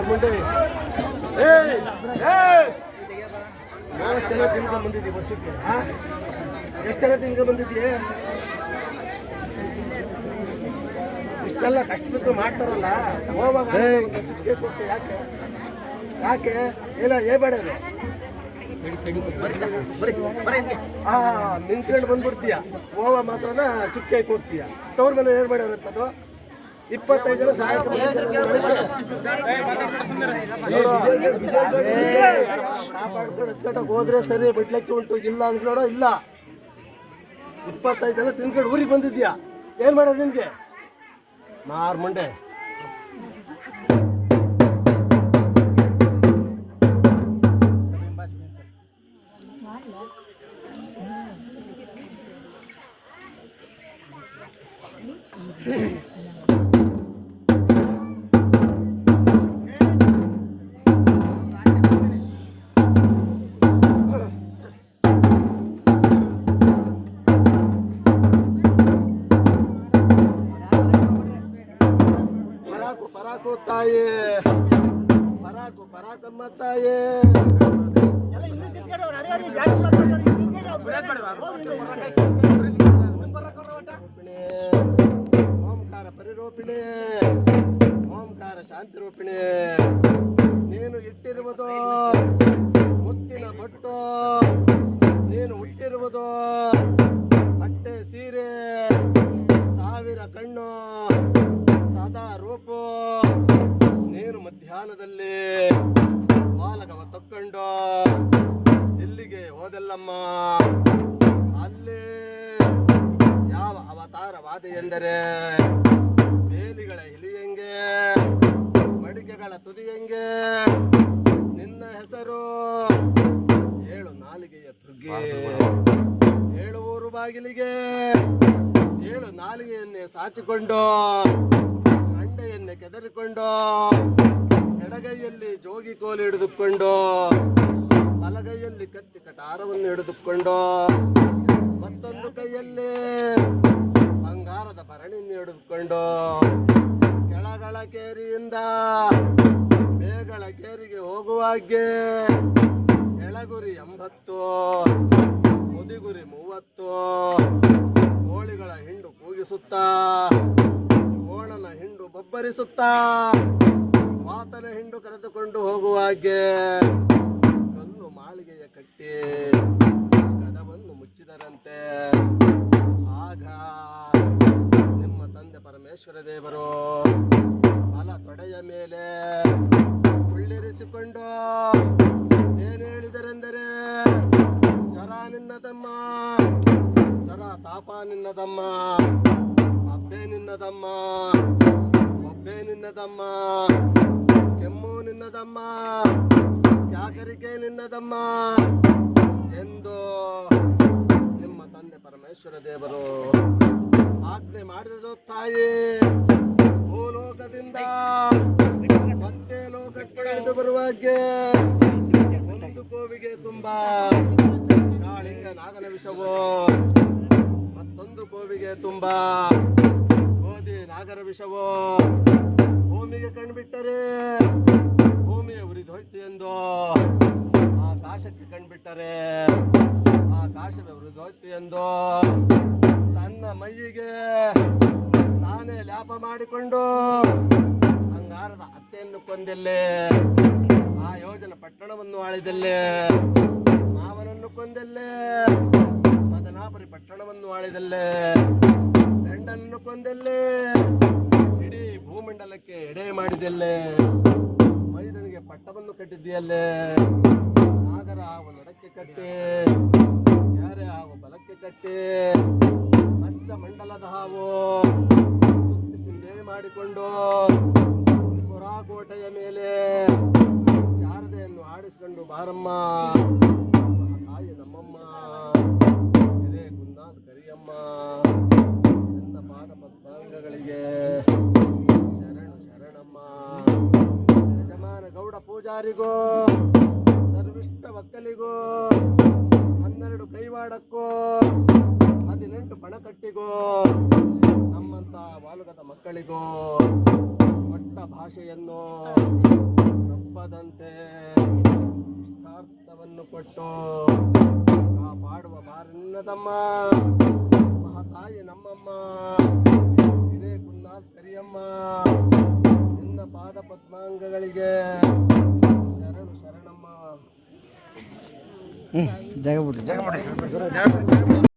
ಮಂಡಿಗೆ ಎಷ್ಟು ಜನ ತಿನ್ಕ ಬಂದಿದ್ದೀವಿ ವರ್ಷಕ್ಕೆ? ಎಷ್ಟು ಜನ ತಿನ್ಕ ಬಂದಿದ್ದೀಯ? ಇಷ್ಟೆಲ್ಲ ಕಷ್ಟಪಟ್ಟು ಮಾಡ್ತಾರಲ್ಲ, ಹೋಗುವಾಗ ಚುಕ್ಕೆ ಕೊಡ್ತೆ. ಯಾಕೆ ಯಾಕೆ ಇಲ್ಲ ಏಬೇಡ ಮಿಂಚ್ಕೊಂಡು ಬಂದ್ಬಿಡ್ತೀಯ, ಹೋಗ ಮಾತ್ರನ ಚುಕ್ಕೆ ಹೋಗ್ತೀಯ. ತವ್ರ ಮೇಲೆ ಏರ್ಬೇಡವ್ರತ್ತದು 25 ಜನ ಸಹಾಯಕ ಕಾಪಾಡ್ಕೊಂಡು ಹಚ್ಕಟ್ಟಕ್ಕೆ ಹೋದ್ರೆ ಸರಿ, ಬಿಡ್ಲಿಕ್ಕೆ ಉಂಟು. ಇಲ್ಲ ಅಂದ್ ನೋಡೋ, ಇಲ್ಲ 25 ಜನ ತಿನ್ಕೊಂಡು ಊರಿಗೆ ಬಂದಿದ್ಯಾ, ಏನ್ ಮಾಡೋದು ನಿನ್ಗೆ? ಮಾರ್ ಮುಂಡೆ ತಾಯೇ, ಪರಾಕಮ್ಮ ತಾಯೇ. ಓಂಕಾರ ಪರಿರೂಪಿಣೆ, ಓಂಕಾರ ಶಾಂತಿ ರೂಪಿಣೆ. ನೀನು ಇಟ್ಟಿರುವುದು ಮುತ್ತಿನ ಬಟ್ಟು, ನೀನು ಹುಟ್ಟಿರುವುದು ಬಟ್ಟೆ ಸೀರೆ, 1000 ಕಣ್ಣು ಸದಾ ರೂಪು. ನೀನು ಮಧ್ಯಾಹ್ನದಲ್ಲಿ ಬಾಲಕವ ತಕ್ಕೊಂಡು ಎಲ್ಲಿಗೆ ಹೋದಲ್ಲಮ್ಮ? ಅಲ್ಲಿ ಯಾವ ಅವತಾರವಾದ ಎಂದರೆ ಬೇಲಿಗಳ ಹಿಲಿಯಂಗೆ, ಮಡಿಕೆಗಳ ತುದಿಯಂಗೆ. ನಿನ್ನ ಹೆಸರು 7 ನಾಲಿಗೆಯ ತುರ್ಗಿ, 7 ಊರು ಬಾಗಿಲಿಗೆ 7 ನಾಲಿಗೆಯನ್ನೇ ಸಾಚಿಕೊಂಡು, ಮಂಡೆಯನ್ನೇ ಕೆದರಿಕೊಂಡು, ಎಡಗೈಯಲ್ಲಿ ಜೋಗಿ ಕೋಲು ಹಿಡಿದುಕೊಂಡು, ಬಲಗೈಯಲ್ಲಿ ಕತ್ತಿ ಕಟಾರವನ್ನು ಹಿಡಿದುಕೊಂಡು, ಮತ್ತೊಂದು ಕೈಯಲ್ಲಿ ಬಂಗಾರದ ಭರಣಿಯನ್ನು ಹಿಡಿದುಕೊಂಡು, ಕೆಳಗಳ ಕೇರಿಯಿಂದ ಮೇಗಳ ಕೇರಿಗೆ ಹೋಗುವಾಗೆ ಎಳಗುರಿ 80, ಮುದಿಗುರಿ 30, ಕೋಳಿಗಳ ಹಿಂಡು ಕೂಗಿಸುತ್ತಾ, ಕೋಣನ ಹಿಂಡು ಬಬ್ಬರಿಸುತ್ತಾ, ವಾತನ ಹಿಂಡು ಕರೆದುಕೊಂಡು ಹೋಗುವಾಗೆ ಕಲ್ಲು ಮಾಳಿಗೆಯ ಕಟ್ಟಿ ಕದವನ್ನು ಮುಚ್ಚಿದರಂತೆ. ಆಗ ನಿಮ್ಮ ತಂದೆ ಪರಮೇಶ್ವರ ದೇವರು ಬಲ ತೊಡೆಯ ಮೇಲೆ ಕುಳ್ಳಿರಿಸಿಕೊಂಡು ಏನು ಹೇಳಿದರೆಂದರೆ, ಜ್ವರ ನಿನ್ನದಮ್ಮ, ಜ್ವರ ತಾಪ ನಿನ್ನದಮ್ಮ, ಅಬ್ಬೆ ನಿನ್ನದಮ್ಮ, ಒಬ್ಬೆ ನಿನ್ನದಮ್ಮ, ಕೆಮ್ಮು ನಿನ್ನದಮ್ಮ, ಕ್ಯಾಕರಿಕೆ ನಿನ್ನದಮ್ಮ ಎಂದು ನಿಮ್ಮ ತಂದೆ ಪರಮೇಶ್ವರ ದೇವರು ಆಜ್ಞೆ ಮಾಡಿದರು. ತಾಯಿ ಭೂಲೋಕದಿಂದ ಮತ್ತೆ ಲೋಕಕ್ಕೆ ಇಳಿದು ಬರುವಾಗೆ ಒಂದು ಗೋವಿಗೆ ತುಂಬಾ ಕಾಳಿಂಗ ನಾಗನ ವಿಷವೋ, ಮತ್ತೊಂದು ಗೋವಿಗೆ ತುಂಬಾ ಗೋಧಿ ನಾಗರ ವಿಷವೋ. ಭೂಮಿಗೆ ಕಣ್ಬಿಟ್ಟರೆ ಭೂಮಿಯ ಉರಿದೋಯ್ತು ಎಂದು, ಆಕಾಶಕ್ಕೆ ಕಣ್ಬಿಟ್ಟರೆ ಆಕಾಶವೇ ಉರಿದೋಯ್ತು ಎಂದು, ತನ್ನ ಮೈಯಿಗೆ ತಾನೇ ಲ್ಯಾಪ ಮಾಡಿಕೊಂಡು ಅಂಗಾರದ ಅತ್ತೆಯನ್ನು ಕೊಂದೆಲ್ಲೇ, ಆ ಯೋಜನ ಪಟ್ಟಣವನ್ನು ಆಳಿದಲ್ಲೇ, ಮಾವನನ್ನು ಕೊಂದೆಲ್ಲೇ, ಮದನಾಪುರಿ ಪಟ್ಟಣವನ್ನು ಆಳಿದಲ್ಲೇ, ಗಂಡನನ್ನು ಕೊಂದೆಲ್ಲೇ, ಇಡೀ ಭೂಮಂಡಲಕ್ಕೆ ಎಡೆ ಮಾಡಿದೆಲ್ಲೇ, ಮೈದನಿಗೆ ಪಟ್ಟವನ್ನು ಕಟ್ಟಿದ್ದೀಯಲ್ಲೇ, ನಾಗರ ಹಾವು ನಡಕ್ಕೆ ಕಟ್ಟಿ, ಯಾರೇ ಹಾವು ಬಲಕ್ಕೆ ಕಟ್ಟಿ, ಪಂಚ ಮಂಡಲದ ಹಾವು ಸುತ್ತಿ ಸಿಂಧೆ ಮಾಡಿಕೊಂಡು ಕೋಟೆಯ ಮೇಲೆ ಶಾರದೆಯನ್ನು ಆಡಿಸಿಕೊಂಡು ಬಾರಮ್ಮ ತಾಯಿ ನಮ್ಮಮ್ಮ ಹಿರೇ ಗುನ್ನಾದ ಕರಿಯಮ್ಮ ನನ್ನ ಪಾದ ಪದ್ಮಾಂಗಗಳಿಗೆ ಶರಣು ಶರಣಮ್ಮ. ಯಜಮಾನ ಗೌಡ ಪೂಜಾರಿಗೂ ಸರ್ವಿಷ್ಟ ಒಕ್ಕಲಿಗೂ 12 ಕೈವಾಡಕ್ಕೂ 18 ಪಣಕಟ್ಟಿಗೂ ನಮ್ಮಂತ ಬಾಲುಗದ ಮಕ್ಕಳಿಗೂ ಒಟ್ಟ ಭಾಷೆಯನ್ನು ತಪ್ಪದಂತೆ ಇಷ್ಟಾರ್ಥವನ್ನು ಕೊಟ್ಟು ಕಾಪಾಡುವ ಬಾರನ್ನದಮ್ಮ ಮಹಾತಾಯಿ ನಮ್ಮಮ್ಮ ಹಿರೇ ಗುನ್ನಾದ ಕರಿಯಮ್ಮ ನಿನ್ನ ಪಾದ ಪದ್ಮಾಂಗಗಳಿಗೆ ಶರಣು ಶರಣಮ್ಮ. ಜಾಗ ಬಿಡ್ರಿ